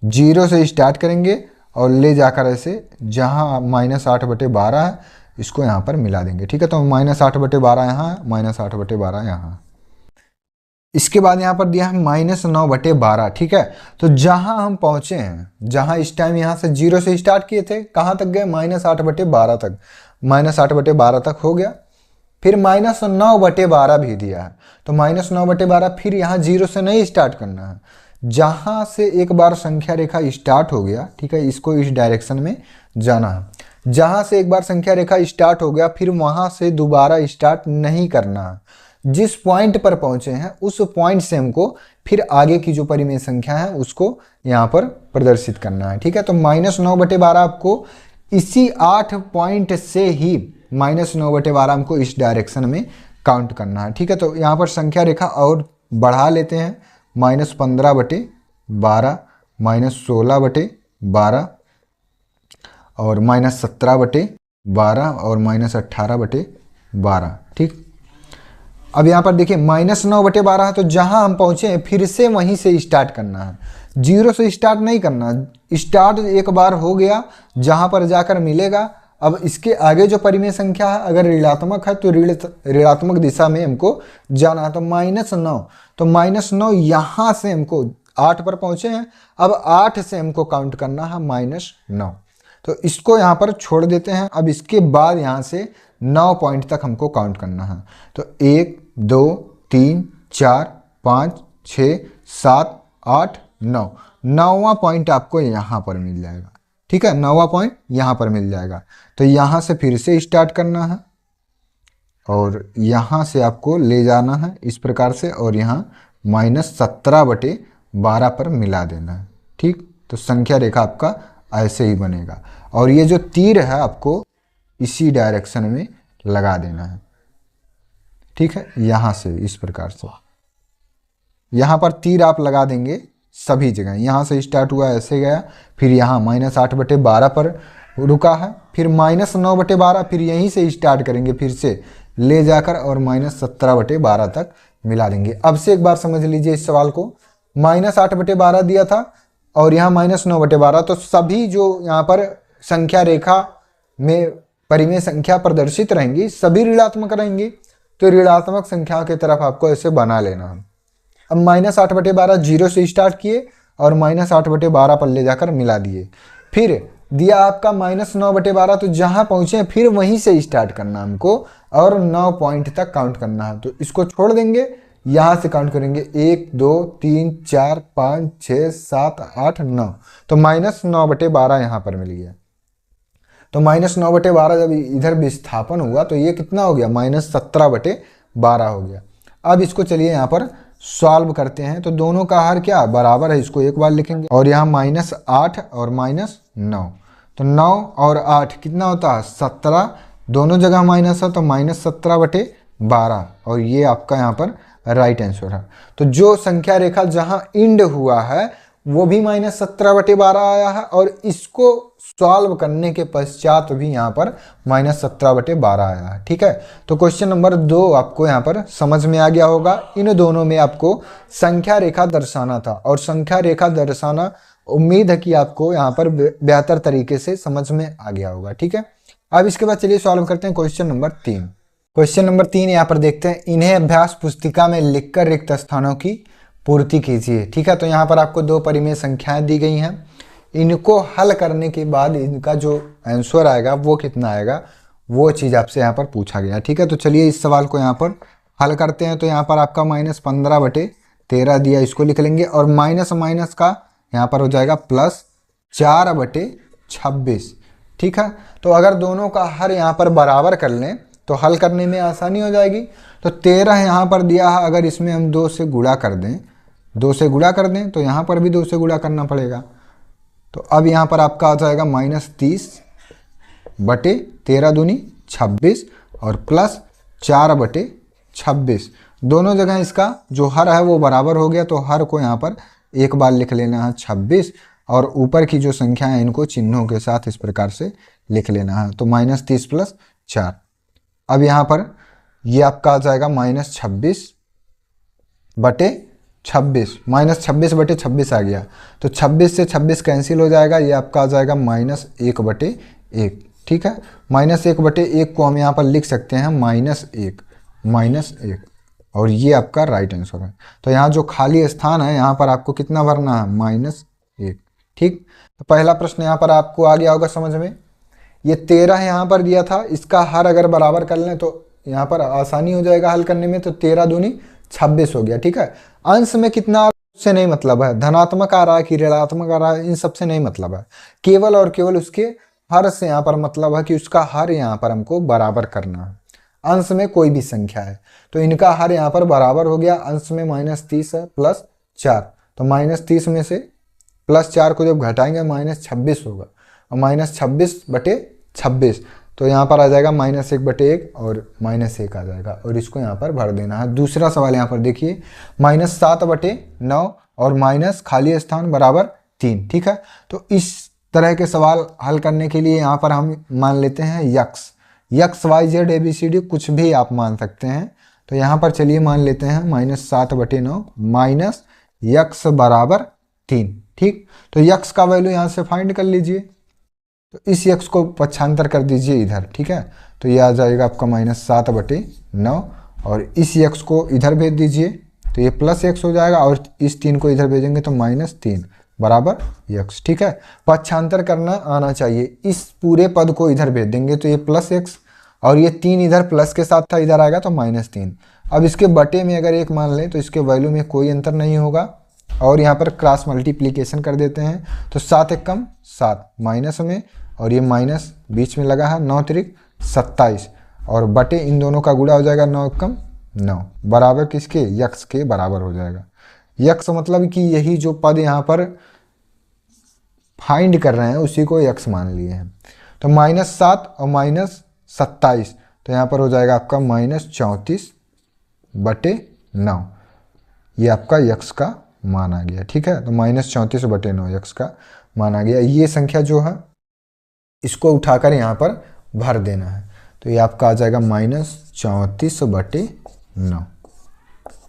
0 से स्टार्ट करेंगे और ले जाकर ऐसे जहाँ -8/12 है इसको यहाँ पर मिला देंगे। ठीक है, तो -8/12 यहाँ है, -8/12 यहाँ। इसके बाद यहाँ पर दिया है -9/12। ठीक है, तो जहाँ हम पहुँचे हैं, जहाँ इस टाइम यहाँ से 0 से स्टार्ट किए थे, कहाँ तक गए, -8/12 तक, -8/12 तक हो गया। फिर -9/12 भी दिया है, तो -9/12 फिर यहाँ 0 से नहीं स्टार्ट करना है, जहाँ से एक बार संख्या रेखा स्टार्ट हो गया, ठीक है, इसको इस डायरेक्शन में जाना है। जहाँ से एक बार संख्या रेखा स्टार्ट हो गया फिर वहाँ से दोबारा स्टार्ट नहीं करना है। जिस पॉइंट पर पहुँचे हैं उस पॉइंट से हमको फिर आगे की जो परिमेय संख्या है उसको यहाँ पर प्रदर्शित करना है। ठीक है, तो -9/12 आपको इसी 8 पॉइंट से ही -9/12 हमको इस डायरेक्शन में काउंट करना है। ठीक है, तो यहाँ पर संख्या रेखा और बढ़ा लेते हैं, -15/12, -16/12 और -17/12 और -18/12। ठीक, अब यहाँ पर देखिए -9/12 है, तो जहाँ हम पहुँचे हैं फिर से वहीं से स्टार्ट करना है, 0 से स्टार्ट नहीं करना। स्टार्ट एक बार हो गया, जहाँ पर जाकर मिलेगा। अब इसके आगे जो परिमेय संख्या है अगर ऋणात्मक है तो ऋणात्मक दिशा में हमको जाना है, तो -9, तो -9 यहाँ से हमको 8 पर पहुँचे हैं, अब 8 से हमको काउंट करना है -9, तो इसको यहाँ पर छोड़ देते हैं। अब इसके बाद यहाँ से 9 पॉइंट तक हमको काउंट करना है, तो 1 2 3 4 5 6 7 8 9, 9वां पॉइंट आपको यहाँ पर मिल जाएगा। ठीक है, 9वां पॉइंट यहाँ पर मिल जाएगा, तो यहाँ से फिर से स्टार्ट करना है और यहाँ से आपको ले जाना है इस प्रकार से, और यहाँ -17/12 पर मिला देना है। ठीक, तो संख्या रेखा आपका ऐसे ही बनेगा, और ये जो तीर है आपको इसी डायरेक्शन में लगा देना है। ठीक है, यहाँ से इस प्रकार से यहाँ पर तीर आप लगा देंगे सभी जगह। यहाँ से स्टार्ट हुआ ऐसे गया, फिर यहाँ -8/12 पर रुका है, फिर -9/12, फिर यहीं से स्टार्ट करेंगे, फिर से ले जाकर और -17/12 तक मिला देंगे। अब से एक बार समझ लीजिए इस सवाल को, -8/12 दिया था और यहाँ -9/12, तो सभी जो यहाँ पर संख्या रेखा में परिमेय संख्या प्रदर्शित रहेंगी सभी ऋणात्मक रहेंगी, तो ऋणात्मक संख्या की तरफ आपको ऐसे बना लेना है। अब -8/12 0 से स्टार्ट किए और -8/12 पर ले जाकर मिला दिए, फिर दिया आपका -9/12, तो जहाँ पहुँचे फिर वहीं से स्टार्ट करना हमको और 9 पॉइंट तक काउंट करना है। तो इसको छोड़ देंगे, यहाँ से काउंट करेंगे 1 2 3 4 5 6 7 8 9, तो -9/12 यहाँ पर मिल गया। तो -9/12 जब इधर विस्थापन हुआ तो ये कितना हो गया, -17/12 हो गया। अब इसको चलिए यहाँ पर सॉल्व करते हैं, तो दोनों का हर क्या बराबर है, इसको एक बार लिखेंगे, और यहाँ -8 और -9, तो 9 और 8 कितना होता है 17, दोनों जगह माइनस है तो -17/12, और ये आपका यहाँ पर राइट आंसर है। तो जो संख्या रेखा जहां इंड हुआ है वो भी -17/12 आया है, और इसको सॉल्व करने के पश्चात भी यहाँ पर -17/12 आया है। ठीक है, तो क्वेश्चन नंबर 2 आपको यहाँ पर समझ में आ गया होगा। इन दोनों में आपको संख्या रेखा दर्शाना था, और संख्या रेखा दर्शाना उम्मीद है कि आपको यहाँ पर बेहतर तरीके से समझ में आ गया होगा। ठीक है, अब इसके बाद चलिए सॉल्व करते हैं क्वेश्चन नंबर 3। क्वेश्चन नंबर 3 यहाँ पर देखते हैं, इन्हें अभ्यास पुस्तिका में लिखकर रिक्त स्थानों की पूर्ति कीजिए। ठीक है, तो यहाँ पर आपको 2 परिमेय संख्याएं दी गई हैं, इनको हल करने के बाद इनका जो आंसर आएगा वो कितना आएगा, वो चीज़ आपसे यहाँ पर पूछा गया। ठीक है, तो चलिए इस सवाल को यहाँ पर हल करते हैं। तो यहाँ पर आपका -15/13 दिया, इसको लिख लेंगे, और माइनस माइनस का यहाँ पर हो जाएगा +4/26। ठीक है, तो अगर दोनों का हर यहाँ पर बराबर कर लें तो हल करने में आसानी हो जाएगी। तो 13 यहाँ पर दिया है, अगर इसमें हम 2 से गुणा कर दें, 2 से गुणा कर दें तो यहाँ पर भी 2 से गुणा करना पड़ेगा। तो अब यहाँ पर आपका आ जाएगा -30/13 दूनी 26 और +4/26। दोनों जगह इसका जो हर है वो बराबर हो गया, तो हर को यहाँ पर एक बार लिख लेना है 26, और ऊपर की जो संख्या है इनको चिन्हों के साथ इस प्रकार से लिख लेना है। तो -30 + 4। अब यहाँ पर ये आपका आ जाएगा -26/26, -26/26 आ गया, तो 26 से 26 कैंसिल हो जाएगा, ये आपका आ जाएगा -1/1। ठीक है, -1/1 को हम यहाँ पर लिख सकते हैं -1, और ये आपका राइट आंसर है। तो यहाँ जो खाली स्थान है यहाँ पर आपको कितना भरना है, -1। ठीक, तो पहला प्रश्न यहाँ पर आपको आ गया होगा समझ में। ये 13 यहाँ पर दिया था, इसका हर अगर बराबर कर लें तो यहाँ पर आसानी हो जाएगा हल करने में। तो 13 दूनी 26 हो गया। ठीक है, अंश में कितना से नहीं मतलब है, धनात्मक आ रहा है कि ऋणात्मक आ रहा है, इन सबसे नहीं मतलब है, केवल और केवल उसके हर से यहाँ पर मतलब है कि उसका हर यहाँ पर हमको बराबर करना है। अंश में कोई भी संख्या है तो इनका हर यहाँ पर बराबर हो गया। अंश में -30 है +4, तो -30 में से +4 को जब घटाएंगे -26 होगा, और -26/26, तो यहाँ पर आ जाएगा -1/1 और -1 आ जाएगा, और इसको यहाँ पर भर देना है। दूसरा सवाल यहाँ पर देखिए, -7/9 और माइनस खाली स्थान बराबर 3। ठीक है, तो इस तरह के सवाल हल करने के लिए यहाँ पर हम मान लेते हैं यक्स, y z ABCD कुछ भी आप मान सकते हैं। तो यहाँ पर चलिए मान लेते हैं -7/9 माइनस यक्स बराबर 3। ठीक, तो यक्स का वैल्यू यहाँ से फाइंड कर लीजिए, तो इस यक्स को पक्षांतर कर दीजिए इधर। ठीक है, तो ये आ जाएगा आपका -7/9, और इस यक्स को इधर भेज दीजिए तो ये +x हो जाएगा, और इस 3 को इधर भेजेंगे तो -3 बराबर x। ठीक है, पक्षांतर करना आना चाहिए, इस पूरे पद को इधर भेज देंगे तो ये +x, और ये 3 इधर प्लस के साथ था, इधर आएगा तो -3। अब इसके बटे में अगर 1 मान लें तो इसके वैल्यू में कोई अंतर नहीं होगा, और यहाँ पर क्रॉस मल्टीप्लीकेशन कर देते हैं तो 7 एकम 7 माइनस में, और ये माइनस बीच में लगा है, 9 त्रिक 27, और बटे इन दोनों का गुणा हो जाएगा 9 एकम 9 बराबर किसके, यक्स के बराबर हो जाएगा। यक्स मतलब कि यही जो पद यहाँ पर फाइंड कर रहे हैं उसी को यक्स मान लिए हैं। तो -7 और -27, तो यहाँ पर हो जाएगा आपका -34/9, ये आपका यक्स का मान आ गया। ठीक है, तो -34/9 यक्स का मान आ गया। ये संख्या जो है इसको उठाकर यहाँ पर भर देना है, तो ये आपका आ जाएगा -34/9।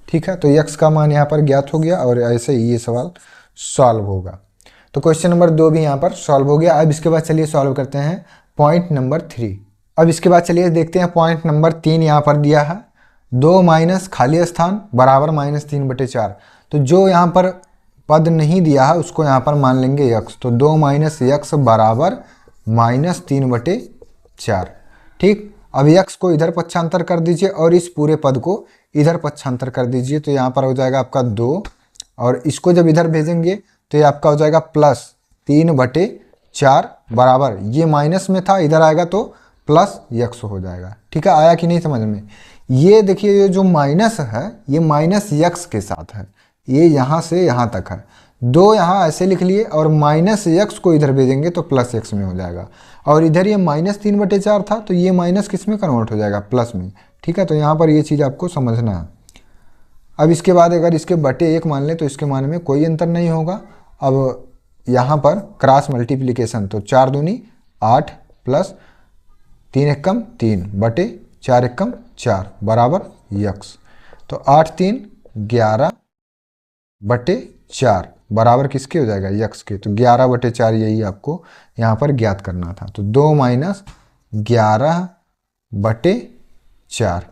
ठीक है, तो यक्स का मान यहाँ पर ज्ञात हो गया, और ऐसे ही ये सवाल सॉल्व होगा। तो क्वेश्चन नंबर 2 भी यहाँ पर सॉल्व हो गया। अब इसके बाद चलिए सॉल्व करते हैं पॉइंट नंबर 3। अब इसके बाद चलिए देखते हैं पॉइंट नंबर 3 यहाँ पर दिया है, 2 माइनस खाली स्थान बराबर -3/4। तो जो यहाँ पर पद नहीं दिया है उसको यहाँ पर मान लेंगे यक्स, तो 2 माइनस यक्स बराबर -3/4। ठीक, अब यक्स को इधर पक्षांतर कर दीजिए और इस पूरे पद को इधर पक्षांतर कर दीजिए, तो यहाँ पर हो जाएगा आपका 2, और इसको जब इधर भेजेंगे तो ये आपका हो जाएगा +3/4 बराबर, ये माइनस में था इधर आएगा तो प्लस यक्स हो जाएगा। ठीक है, आया कि नहीं समझ में। ये देखिए ये जो माइनस है ये माइनस यक्स के साथ है, ये यहाँ से यहाँ तक है, दो यहाँ ऐसे लिख लिए और माइनस एक्स को इधर भेजेंगे तो प्लस एक्स में हो जाएगा। और इधर ये -3/4 था तो ये माइनस किस में कन्वर्ट हो जाएगा, प्लस में। ठीक है, तो यहाँ पर ये चीज़ आपको समझना है। अब इसके बाद अगर इसके बटे 1 मान लें तो इसके मान में कोई अंतर नहीं होगा। अब यहाँ पर क्रॉस मल्टीप्लिकेशन, तो 4 दूनी 8 प्लस 3 एकम 3 बटे 4 एकम 4 बराबर यक्स। तो 8 3 11 बटे 4 बराबर किसके हो जाएगा, यक्स के। तो 11 बटे 4 यही आपको यहाँ पर ज्ञात करना था। तो 2 - 11 बटे 4,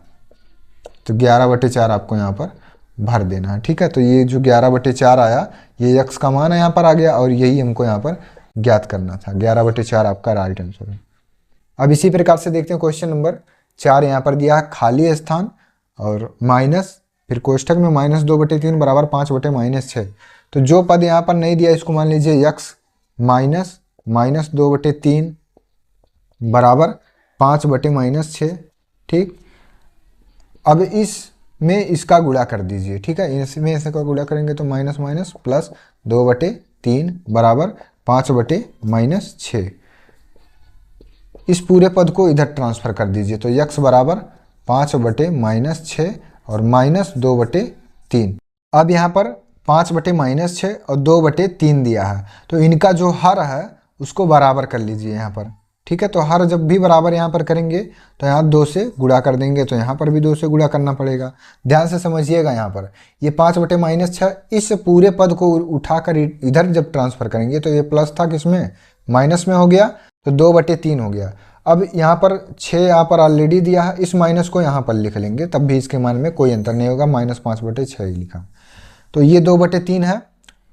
तो 11 बटे 4 आपको यहाँ पर भर देना है। ठीक है, तो ये जो 11 बटे 4 आया ये यक्स का मान यहाँ पर आ गया और यही हमको यहाँ पर ज्ञात करना था। 11 बटे 4 आपका राइट आंसर है। अब इसी प्रकार से देखते हैं क्वेश्चन नंबर 4। यहाँ पर दिया है खाली स्थान और माइनस, फिर कोष्ठक में -2/3 बराबर 5/-6। तो जो पद यहाँ पर नहीं दिया इसको मान लीजिए यक्स माइनस -2/3 बराबर 5/-6। ठीक, अब इसमें इसका गुणा कर दीजिए। ठीक है, इसमें इसका गुणा करेंगे तो माइनस माइनस प्लस 2/3 बराबर 5/-6। इस पूरे पद को इधर ट्रांसफर कर दीजिए तो यक्स बराबर 5/-6 और -2/3। अब यहाँ पर 5/-6 और 2/3 दिया है तो इनका जो हर है उसको बराबर कर लीजिए यहाँ पर। ठीक है, तो हर जब भी बराबर यहाँ पर करेंगे तो यहाँ 2 से गुणा कर देंगे, तो यहाँ पर भी 2 से गुणा करना पड़ेगा। ध्यान से समझिएगा, यहाँ पर ये 5/-6 इस पूरे पद को उठाकर इधर जब ट्रांसफर करेंगे तो ये प्लस था किसमें, माइनस में हो गया, तो 2/3 हो गया। अब यहाँ पर 6 यहाँ पर ऑलरेडी दिया है, इस माइनस को यहाँ पर लिख लेंगे तब भी इसके मान में कोई अंतर नहीं होगा, -5/6 ही लिखा। तो ये 2/3 है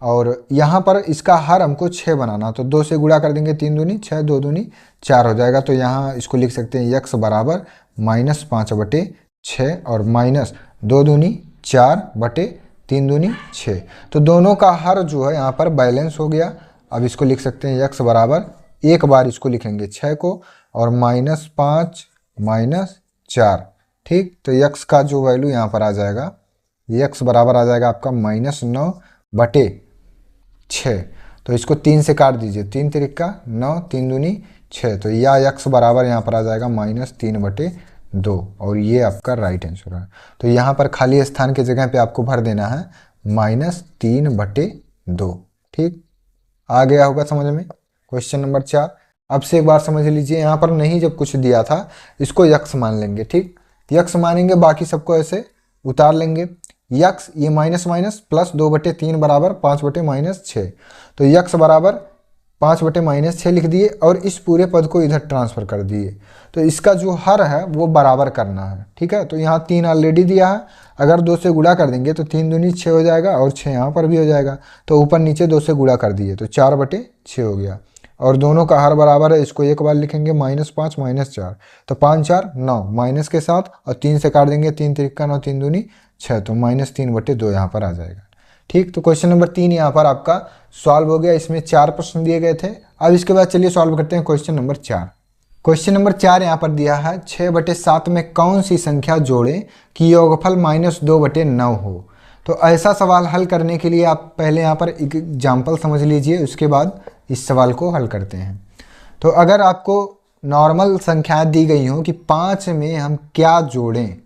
और यहाँ पर इसका हर हमको 6 बनाना, तो 2 से गुणा कर देंगे, 3 दूनी 6 2 दूनी 4 हो जाएगा। तो यहाँ इसको लिख सकते हैं यक्स बराबर -5/6 और -2 दूनी 4/3 दूनी 6। तो दोनों का हर जो है यहाँ पर बैलेंस हो गया। अब इसको लिख सकते हैं यक्स बराबर, एक बार इसको लिखेंगे 6 को और -5 -4। ठीक, तो यक्स का जो वैल्यू यहाँ पर आ जाएगा, यक्स बराबर आ जाएगा आपका -9/6। तो इसको 3 से काट दीजिए, 3 तिरिका 9 3 दूनी 6। तो या यक्स बराबर यहाँ पर आ जाएगा -3/2 और ये आपका राइट आंसर है। तो यहाँ पर खाली स्थान के जगह पे आपको भर देना है -3/2। ठीक, आ गया होगा समझ में क्वेश्चन नंबर 4। अब से एक बार समझ लीजिए, यहाँ पर नहीं जब कुछ दिया था इसको यक्स मान लेंगे। ठीक, यक्स मानेंगे, बाकी सबको ऐसे उतार लेंगे। यक्स ये माइनस माइनस प्लस 2/3 बराबर 5/-6। तो यक्स बराबर 5/-6 लिख दिए और इस पूरे पद को इधर ट्रांसफर कर दिए। तो इसका जो हर है वो बराबर करना है। ठीक है, तो यहाँ 3 ऑलरेडी दिया है, अगर 2 से गुणा कर देंगे तो 3 दूनी 6 हो जाएगा और 6 यहाँ पर भी हो जाएगा। तो ऊपर नीचे 2 से गुणा कर दिए तो 4/6 हो गया और दोनों का हर बराबर है। इसको एक बार लिखेंगे -5 -4, तो 5 4 9 माइनस के साथ और 3 से काट देंगे, 3 तिरिका 9 3 दूनी 6, तो -3/2 यहाँ पर आ जाएगा। ठीक, तो क्वेश्चन नंबर 3 यहाँ पर आपका सॉल्व हो गया। इसमें 4 प्रश्न दिए गए थे। अब इसके बाद चलिए सॉल्व करते हैं क्वेश्चन नंबर 4। क्वेश्चन नंबर 4 यहाँ पर दिया है 6/7 में कौन सी संख्या जोड़ें कि योगफल -2/9 हो। तो ऐसा सवाल हल करने के लिए आप पहले यहाँ पर एक एग्जाम्पल समझ लीजिए, उसके बाद इस सवाल को हल करते हैं। तो अगर आपको नॉर्मल संख्याएं दी गई हों कि 5 में हम क्या जोड़ें,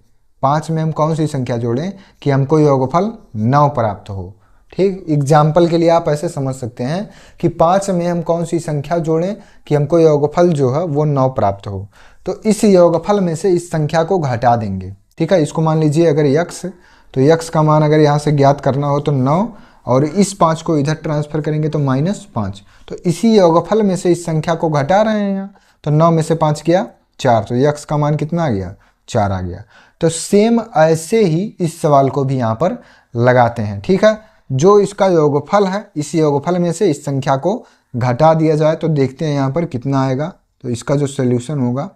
5 में हम कौन सी संख्या जोड़ें कि हमको योगफल 9 प्राप्त हो। ठीक, एग्जाम्पल के लिए आप ऐसे समझ सकते हैं कि 5 में हम कौन सी संख्या जोड़ें कि हमको योगफल जो है वो 9 प्राप्त हो। तो इस योगफल में से इस संख्या को घटा देंगे। ठीक है, इसको मान लीजिए अगर यक्स, तो यक्स का मान अगर यहाँ से ज्ञात करना हो तो 9 और इस 5 को इधर ट्रांसफर करेंगे तो -5। तो इसी योगफल में से इस संख्या को घटा रहे हैं यहाँ, तो 9 में से 5 गया 4, तो यक्स का मान कितना आ गया, 4 आ गया। तो सेम ऐसे ही इस सवाल को भी यहाँ पर लगाते हैं। ठीक है, जो इसका योगफल है इस योगफल में से इस संख्या को घटा दिया जाए तो देखते हैं यहाँ पर कितना आएगा। तो इसका जो सोल्यूशन होगा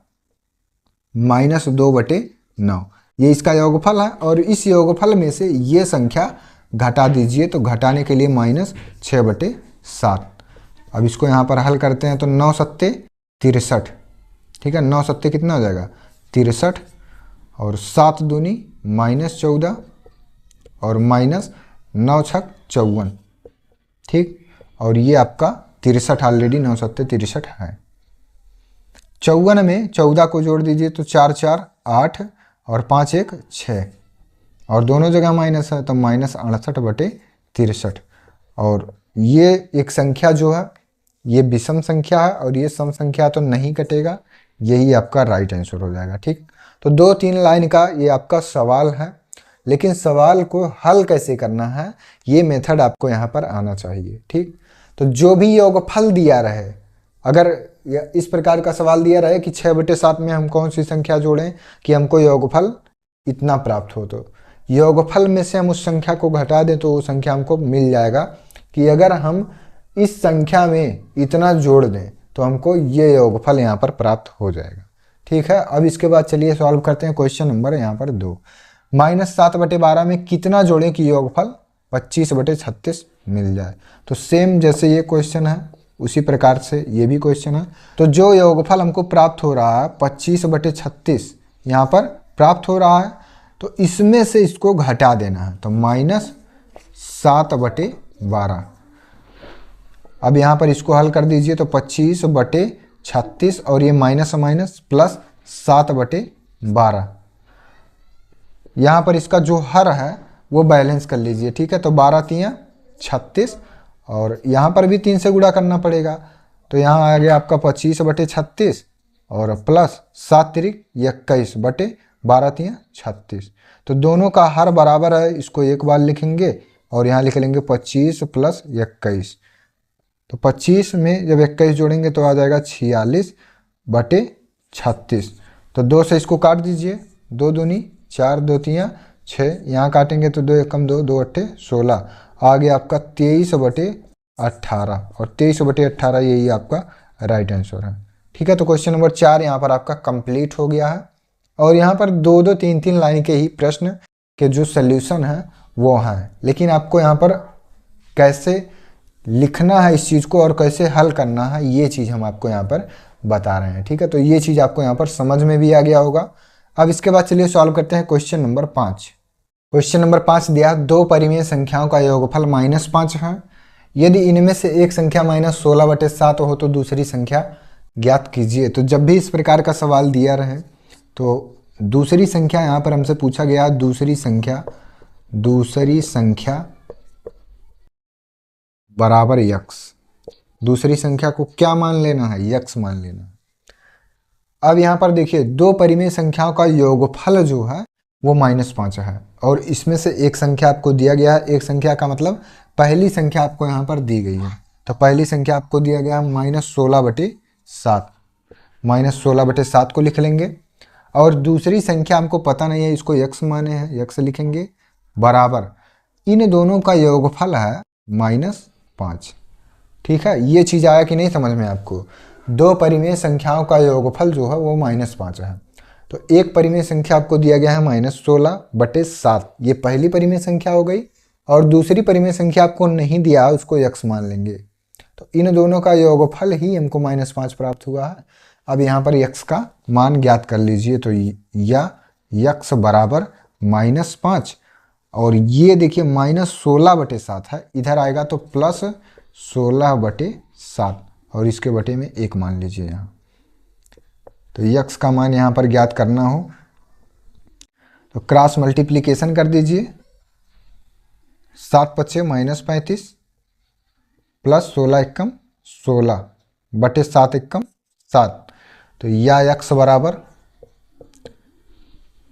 -2/9, ये इसका योगफल है और इस योगफल में से ये संख्या घटा दीजिए। तो घटाने के लिए -6/7। अब इसको यहाँ पर हल करते हैं तो 9 सत्ते 63। ठीक है, 9 सत्ते कितना हो जाएगा 63 और 7 दूनी -14 और -9 छक 54। ठीक। और ये आपका 63 ऑलरेडी 9 सत्ते 63 है। 54 में 14 को जोड़ दीजिए तो 4 4 8 और 5 1 6 और दोनों जगह माइनस है तो -68/63। और ये एक संख्या जो है ये विषम संख्या है और ये सम संख्या तो नहीं कटेगा, यही आपका राइट आंसर हो जाएगा। ठीक, तो 2-3 लाइन का ये आपका सवाल है, लेकिन सवाल को हल कैसे करना है ये मेथड आपको यहाँ पर आना चाहिए। ठीक, तो जो भी योगफल दिया रहे, अगर इस प्रकार का सवाल दिया रहे कि 6/7 में हम कौन सी संख्या जोड़ें कि हमको योगफल इतना प्राप्त हो, तो योगफल में से हम उस संख्या को घटा दें तो वो संख्या हमको मिल जाएगा कि अगर हम इस संख्या में इतना जोड़ दें तो हमको ये योगफल यहाँ पर प्राप्त हो जाएगा। ठीक है, अब इसके बाद चलिए सॉल्व करते हैं क्वेश्चन नंबर यहाँ पर 2। -7/12 में कितना जोड़ें कि योगफल 25/36 मिल जाए। तो सेम जैसे ये क्वेश्चन है उसी प्रकार से ये भी क्वेश्चन है। तो जो योगफल हमको प्राप्त हो रहा है 25/36 यहाँ पर प्राप्त हो रहा है, तो इसमें से इसको घटा देना है, तो -7/12। अब यहाँ पर इसको हल कर दीजिए तो 25/36 और ये माइनस माइनस प्लस 7/12। यहाँ पर इसका जो हर है वो बैलेंस कर लीजिए। ठीक है, तो 12 3 36 और यहाँ पर भी 3 से गुणा करना पड़ेगा, तो यहाँ आ गया आपका 25/36 और प्लस 7 3 21/12 3 36। तो दोनों का हर बराबर है, इसको एक बार लिखेंगे और यहाँ लिख लेंगे 25 + 21। तो 25 में जब 21 जोड़ेंगे तो आ जाएगा 46/36। तो 2 से इसको काट दीजिए, 2 दूनी 4 2 3 6, यहाँ काटेंगे तो 2 एकम 2 2 8 16, आ गया आपका 23/18 और 23/18 यही आपका राइट आंसर है। ठीक है, तो क्वेश्चन नंबर 4 यहाँ पर आपका कंप्लीट हो गया है और यहाँ पर 2-2 3-3 लाइन के ही प्रश्न के जो सल्यूशन है वो हैं, लेकिन आपको यहाँ पर कैसे लिखना है इस चीज़ को और कैसे हल करना है ये चीज़ हम आपको यहाँ पर बता रहे हैं। ठीक है, तो ये चीज़ आपको यहाँ पर समझ में भी आ गया होगा। अब इसके बाद चलिए सॉल्व करते हैं क्वेश्चन नंबर 5। क्वेश्चन नंबर 5 दिया, 2 परिमेय संख्याओं का योगफल -5 है। यदि इनमें से एक संख्या -16/7 हो तो दूसरी संख्या ज्ञात कीजिए। तो जब भी इस प्रकार का सवाल दिया रहे तो दूसरी संख्या यहाँ पर हमसे पूछा गया, दूसरी संख्या बराबर यक्स। दूसरी संख्या को क्या मान लेना है, यक्स मान लेना है। अब यहाँ पर देखिए 2 परिमेय संख्याओं का योगफल जो है वो -5 है और इसमें से एक संख्या आपको दिया गया है। एक संख्या का मतलब पहली संख्या आपको यहाँ पर दी गई है, तो पहली संख्या आपको दिया गया है -16/7। -16/7 को लिख लेंगे और दूसरी संख्या हमको पता नहीं है, इसको यक्स माने हैं, यक्स लिखेंगे बराबर इन दोनों का योगफल है -5। ठीक है, ये चीज़ आया कि नहीं समझ में आपको। 2 परिमेय संख्याओं का योगफल जो है वो -5 है। तो एक परिमेय संख्या आपको दिया गया है -16/7, ये पहली परिमेय संख्या हो गई और दूसरी परिमेय संख्या आपको नहीं दिया, उसको यक्स मान लेंगे। तो इन दोनों का योगफल ही हमको -5 प्राप्त हुआ है। अब यहाँ पर यक्स का मान ज्ञात कर लीजिए, तो या यक्स बराबर -5 और ये देखिए -16/7 है, इधर आएगा तो +16/7 और इसके बटे में 1 मान लीजिए यहाँ। तो यक्स का मान यहाँ पर ज्ञात करना हो तो क्रॉस मल्टीप्लिकेशन कर दीजिए, 7 5 -35 प्लस 16 एकम 16 बटे 7 एकम 7। तो या यक्स बराबर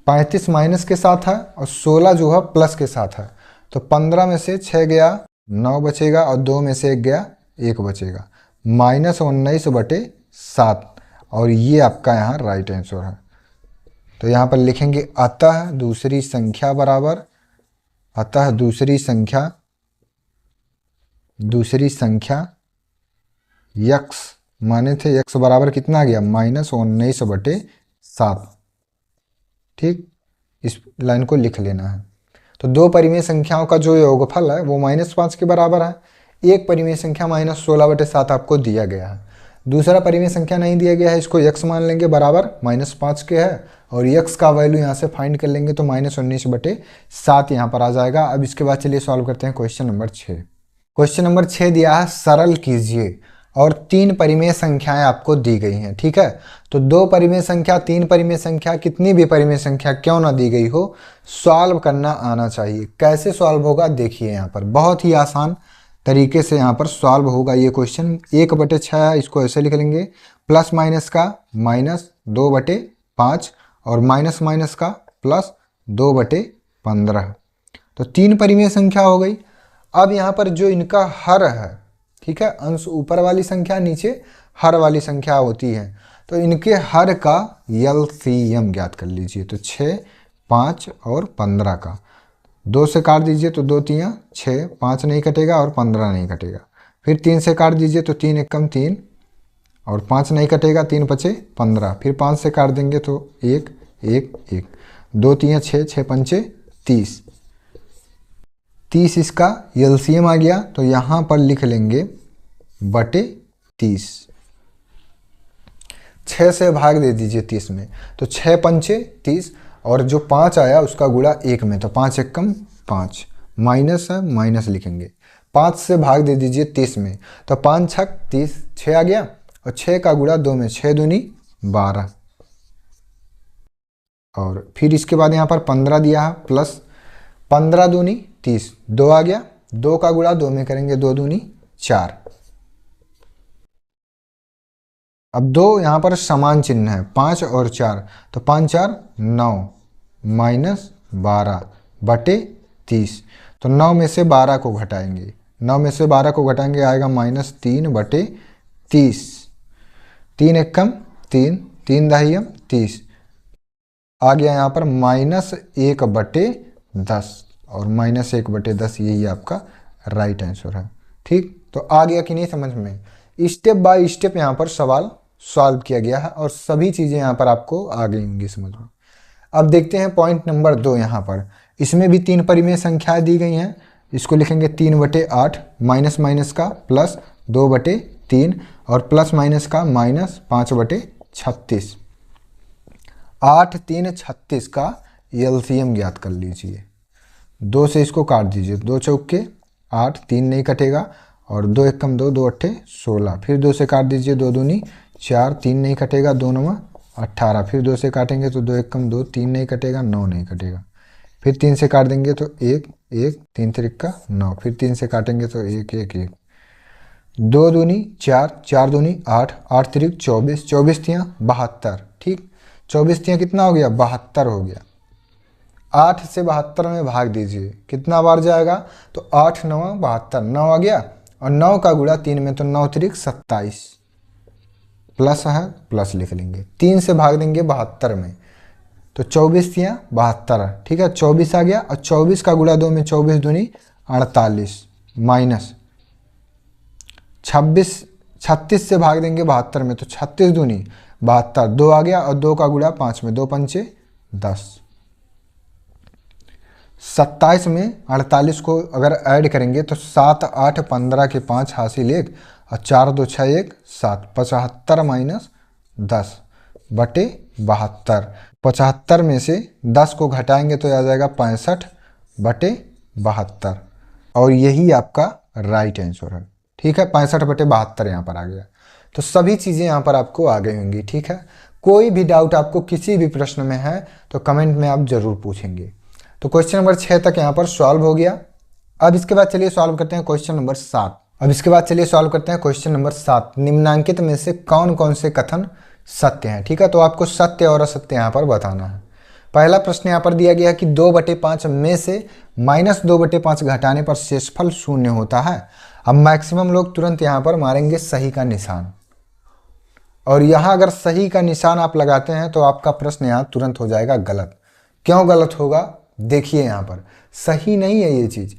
35 माइनस के साथ है और 16 जो है प्लस के साथ है, तो 15 में से 6 गया 9 बचेगा और 2 में से 1 गया 1 बचेगा, -19/7 और ये आपका यहाँ राइट आंसर है। तो यहाँ पर लिखेंगे अतः दूसरी संख्या बराबर, अतः दूसरी संख्या यक्स माने थे, यक्स बराबर कितना आ गया -19/7। ठीक, इस लाइन को लिख लेना है। तो 2 परिमेय संख्याओं का जो योगफल है वो -5 के बराबर है। एक परिमेय संख्या -16/7 आपको दिया गया है, दूसरा परिमेय संख्या नहीं दिया गया है, इसको यक्स मान लेंगे बराबर -5 के है और यक्स का वैल्यू यहाँ से फाइंड कर लेंगे तो -19/7 यहाँ पर आ जाएगा। अब इसके बाद चलिए सॉल्व करते हैं क्वेश्चन नंबर 6। क्वेश्चन नंबर 6 दिया है सरल कीजिए और 3 परिमेय संख्याएं आपको दी गई हैं। ठीक है, तो 2 परिमेय संख्या, 3 परिमेय संख्या, कितनी भी परिमेय संख्या क्यों ना दी गई हो, सॉल्व करना आना चाहिए। कैसे सॉल्व होगा देखिए, यहाँ पर बहुत ही आसान तरीके से यहाँ पर सॉल्व होगा ये क्वेश्चन। 1/6 है, इसको ऐसे लिख लेंगे, प्लस माइनस का माइनस 2/5 और माइनस माइनस का प्लस 2/15। तो 3 परिमेय संख्या हो गई। अब यहाँ पर जो इनका हर है, ठीक है, अंश ऊपर वाली संख्या, नीचे हर वाली संख्या होती है, तो इनके हर का एलसीएम ज्ञात कर लीजिए। तो 6, 5 और 15 का 2 से काट दीजिए तो 2 3 6, 5 नहीं कटेगा और 15 नहीं कटेगा। फिर 3 से काट दीजिए तो 3 एकम 3 और 5 नहीं कटेगा, 3 5 15। फिर 5 से काट देंगे तो 1 1 1, 2 3 6, 6 5 30, 30 इसका एलसीएम आ गया। तो यहाँ पर लिख लेंगे बटे 30। 6 से भाग दे दीजिए 30 में, तो 6 पंचे 30 और जो 5 आया उसका गुणा 1 में, तो 5 एकम 5, माइनस है माइनस लिखेंगे। 5 से भाग दे दीजिए 30 में, तो 5 छक 30, 6 आ गया और 6 का गुणा 2 में, 6 दूनी 12। और फिर इसके बाद यहाँ पर 15 दिया है, प्लस 15 दूनी 30, 2 आ गया, 2 का गुणा 2 में करेंगे, 2 दूनी 4। अब 2 यहाँ पर समान चिन्ह है, 5 और 4, तो 5 4 9 माइनस 12 बटे 30। तो 9 में से 12 को घटाएंगे, 9 में से 12 को घटाएंगे आएगा माइनस 3 बटे 30। 3 एकम 3, 3 दहियम 30 आ गया यहाँ पर माइनस 1 बटे 10 और माइनस 1 बटे 10 यही आपका राइट आंसर है। ठीक, तो आ गया कि नहीं समझ में? स्टेप बाय स्टेप यहाँ पर सवाल सॉल्व किया गया है और सभी चीज़ें यहाँ पर आपको आ गई होंगी समझ में। अब देखते हैं पॉइंट नंबर 2। यहाँ पर इसमें भी 3 परिमेय संख्याएं दी गई हैं, इसको लिखेंगे 3/8, माइनस माइनस का प्लस 2/3 और प्लस माइनस का माइनस 5/36। 8 3 36 का एलसीएम ज्ञात कर लीजिए। 2 से इसको काट दीजिए, 2 चौके 8, 3 नहीं कटेगा और 2 एकम 2, 2 अट्ठे 16। फिर 2 से काट दीजिए, 2 दूनी 4, 3 नहीं कटेगा, 2 9 18। फिर 2 से काटेंगे तो 2 एकम 2, 3 नहीं कटेगा, 9 नहीं कटेगा। फिर 3 से काट देंगे तो 1 1, 3 3 9। फिर 3 से काटेंगे तो 1 1 1, 2 दूनी 4, 4 दूनी 8, 8 3 24, 24 3 72। ठीक, 24 3 कितना हो गया? 72 हो गया। 8 से 72 में भाग दीजिए, कितना बार जाएगा? तो 8 9 72, 9 आ गया और 9 का गुणा 3 में, तो 9 3 27, प्लस है प्लस लिख लेंगे। 3 से भाग देंगे 72 में, तो 24 3 72। ठीक है, 24 आ गया और 24 का गुणा 2 में, 24 दूनी 48 माइनस 26, 36 से भाग देंगे 72 में, तो 36 दूनी 72, 2 आ गया और 2 का गुणा 5 में, 2 पंचे 10। 27 में 48 को अगर ऐड करेंगे तो 7 8 15 के 5 हासिल 1 और 4 2 6 1 7, 75 माइनस 10 बटे 72। 75 में से 10 को घटाएंगे तो आ जाएगा 65 बटे 72 और यही आपका राइट आंसर है। ठीक है, 65 बटे 72 यहाँ पर आ गया। तो सभी चीज़ें यहाँ पर आपको आ गई होंगी। ठीक है, कोई भी डाउट आपको किसी भी प्रश्न में है तो कमेंट में आप ज़रूर पूछेंगे। तो क्वेश्चन नंबर 6 तक यहाँ पर सॉल्व हो गया। अब इसके बाद चलिए सॉल्व करते हैं क्वेश्चन नंबर 7। क्वेश्चन नंबर 7, निम्नांकित में से कौन कौन से कथन सत्य हैं? ठीक है, तो आपको सत्य और असत्य यहाँ पर बताना है। पहला प्रश्न यहाँ पर दिया गया कि 2/5 में से -2/5 घटाने पर शेषफल 0 होता है। अब मैक्सिमम लोग तुरंत यहाँ पर मारेंगे सही का निशान, और यहाँ अगर सही का निशान आप लगाते हैं तो आपका प्रश्न यहाँ तुरंत हो जाएगा गलत। क्यों गलत होगा? देखिए, यहाँ पर सही नहीं है ये चीज़।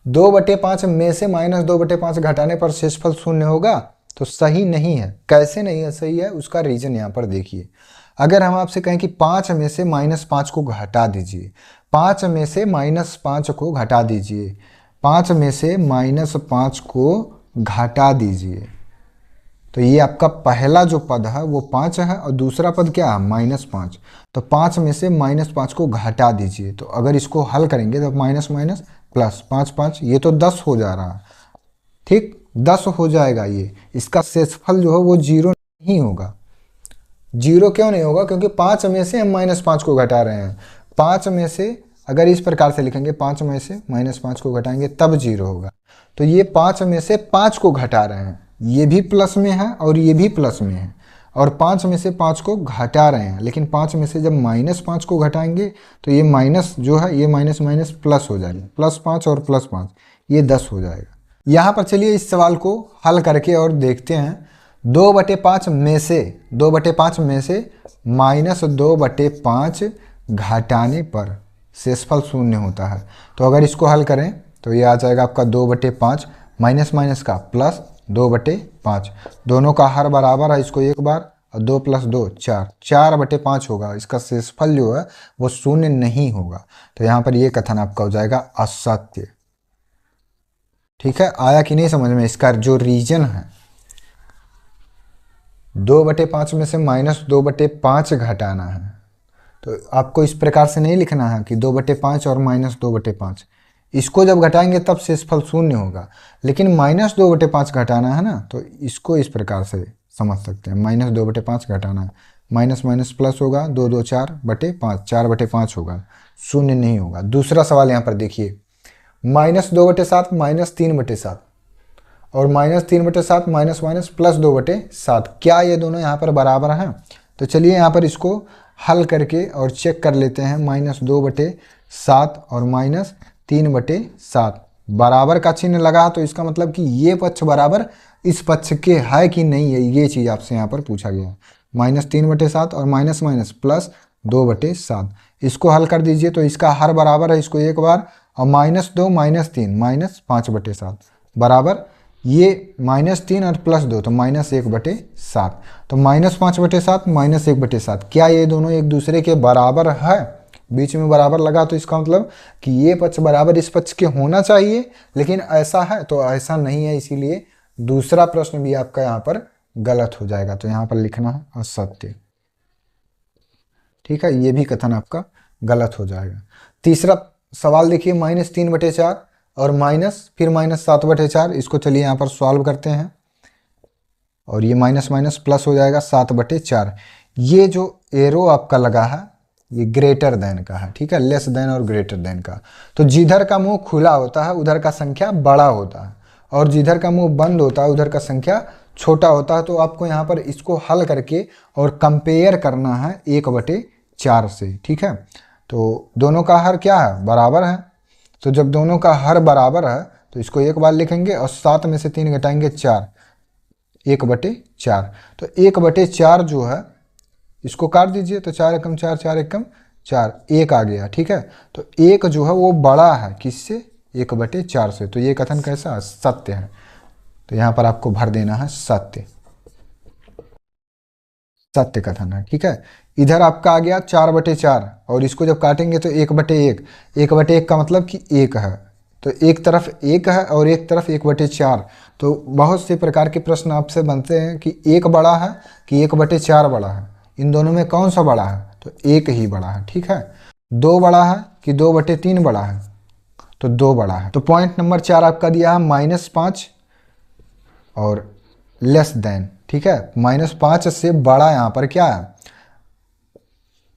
2/5 में से -2/5 घटाने पर शेषफल 0 होगा, तो सही नहीं है। कैसे नहीं है सही है, उसका रीजन यहाँ पर देखिए। अगर हम आपसे कहें कि 5 में से -5 को घटा दीजिए, 5 में से -5 को घटा दीजिए, 5 में से -5 को घटा दीजिए, तो ये आपका पहला जो पद है वो 5 है और दूसरा पद क्या है? -5। तो 5 में से -5 को घटा दीजिए, तो अगर इसको हल करेंगे तो माइनस माइनस प्लस 5 5, ये तो 10 हो जा रहा है। ठीक 10 हो जाएगा ये। इसका शेषफल जो है वो 0 नहीं होगा। 0 क्यों नहीं होगा? क्योंकि 5 में से हम -5 को घटा रहे हैं। 5 में से अगर इस प्रकार से लिखेंगे, 5 में से -5 को घटाएंगे तब 0 होगा। तो ये 5 में से 5 को घटा रहे हैं, ये भी प्लस में है और ये भी प्लस में है, और 5 में से 5 को घटा रहे हैं। लेकिन 5 में से जब -5 को घटाएंगे तो ये माइनस जो है ये माइनस माइनस प्लस हो जाएगा, +5 और +5 ये 10 हो जाएगा। यहाँ पर चलिए इस सवाल को हल करके और देखते हैं। 2/5 में से -2/5 घटाने पर शेषफल 0 होता है। तो अगर इसको हल करें तो ये आ जाएगा आपका 2/5 माइनस माइनस का प्लस 2/5, दोनों का हर बराबर है, इसको एक बार, और 2 + 2 4, 4/5 होगा। इसका शेषफल जो है वो 0 नहीं होगा। तो यहाँ पर ये कथन आपका हो जाएगा असत्य। ठीक है, आया कि नहीं समझ में? इसका जो रीजन है 2/5 में से -2/5 घटाना है। तो आपको इस प्रकार से नहीं लिखना है कि 2/5 और -2/5, इसको जब घटाएंगे तब शेषफल 0 होगा। लेकिन -2/5 घटाना है ना, तो इसको इस प्रकार से समझ सकते हैं, -2/5 घटाना है, माइनस माइनस प्लस होगा, 2 2 4/5, 4/5 होगा, 0 नहीं होगा। दूसरा सवाल यहाँ पर देखिए, -2/7 -3/7 और -3/7 माइनस माइनस +2/7, क्या ये दोनों यहाँ पर बराबर हैं? तो चलिए यहाँ पर इसको हल करके और चेक कर लेते हैं। -2/7 और -3/7 बराबर का चिन्ह लगा, तो इसका मतलब कि ये पक्ष बराबर इस पक्ष के है कि नहीं है, ये चीज़ आपसे यहाँ पर पूछा गया है। -3/7 और माइनस माइनस +2/7, इसको हल कर दीजिए तो इसका हर बराबर है, इसको एक बार, और -2 -3 -5/7 बराबर ये -3 और +2 तो -1/7, तो -5/7 -1/7, क्या ये दोनों एक दूसरे के बराबर है? बीच में बराबर लगा तो इसका मतलब कि ये पक्ष बराबर इस पक्ष के होना चाहिए, लेकिन ऐसा है तो ऐसा नहीं है, इसीलिए दूसरा प्रश्न भी आपका यहाँ पर गलत हो जाएगा। तो यहाँ पर लिखना है असत्य। ठीक है, ये भी कथन आपका गलत हो जाएगा। तीसरा सवाल देखिए, -3/4 और फिर -7/4, इसको चलिए यहाँ पर सॉल्व करते हैं, और ये माइनस माइनस प्लस हो जाएगा 7/4। ये जो एरो आपका लगा है ये ग्रेटर देन का है, ठीक है, लेस देन और ग्रेटर देन का। तो जिधर का मुंह खुला होता है उधर का संख्या बड़ा होता है, और जिधर का मुंह बंद होता है उधर का संख्या छोटा होता है। तो आपको यहाँ पर इसको हल करके और कंपेयर करना है 1/4 से। ठीक है, तो दोनों का हर क्या है? बराबर है। तो जब दोनों का हर बराबर है तो इसको एक बार लिखेंगे, और 7 में से 3 घटाएंगे 4, 1/4। तो 1/4 जो है इसको काट दीजिए, तो 4 एकम 4, 4 एकम 4, 1 आ गया। ठीक है, तो 1 जो है वो बड़ा है किससे? 1/4 से। तो ये कथन कैसा है? सत्य है। तो यहाँ पर आपको भर देना है सत्य, सत्य कथन है। ठीक है, इधर आपका आ गया 4/4, और इसको जब काटेंगे तो 1/1, 1/1 का मतलब कि 1 है, तो एक तरफ 1 है और एक तरफ 1/4। तो बहुत से प्रकार के प्रश्न आपसे बनते हैं कि 1 बड़ा है कि 1/4 बड़ा है, इन दोनों में कौन सा बड़ा है? तो 1 ही बड़ा है। ठीक है, 2 बड़ा है कि 2/3 बड़ा है? तो 2 बड़ा है। तो पॉइंट नंबर 4 आपका दिया है -5 और लेस देन। ठीक है, -5 से बड़ा यहाँ पर क्या है?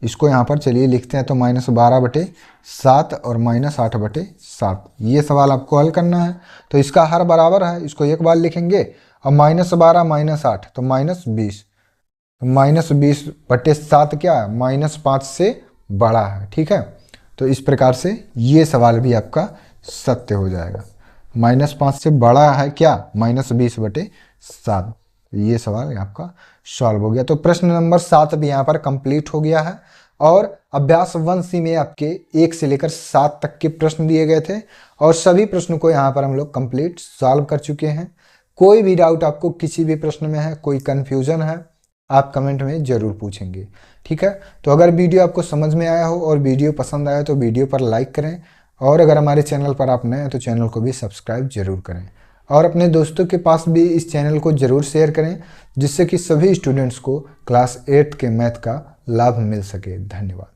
इसको यहाँ पर चलिए लिखते हैं, तो -12/7 और -8/7, ये सवाल आपको हल करना है। तो इसका हर बराबर है, इसको एक बार लिखेंगे, और -12 -8 तो -20, -20/7 क्या है? -5 से बड़ा है। ठीक है, तो इस प्रकार से ये सवाल भी आपका सत्य हो जाएगा। -5 से बड़ा है क्या? -20/7, ये सवाल आपका सॉल्व हो गया। तो प्रश्न नंबर 7 भी यहाँ पर कंप्लीट हो गया है, और अभ्यास 1C में आपके 1 से लेकर 7 तक के प्रश्न दिए गए थे, और सभी प्रश्नों को यहाँ पर हम लोग कंप्लीट सॉल्व कर चुके हैं। कोई भी डाउट आपको किसी भी प्रश्न में है, कोई कन्फ्यूजन है, आप कमेंट में ज़रूर पूछेंगे। ठीक है, तो अगर वीडियो आपको समझ में आया हो और वीडियो पसंद आया तो वीडियो पर लाइक करें, और अगर हमारे चैनल पर आप नए हैं तो चैनल को भी सब्सक्राइब जरूर करें, और अपने दोस्तों के पास भी इस चैनल को ज़रूर शेयर करें, जिससे कि सभी स्टूडेंट्स को क्लास 8 के मैथ का लाभ मिल सके। धन्यवाद।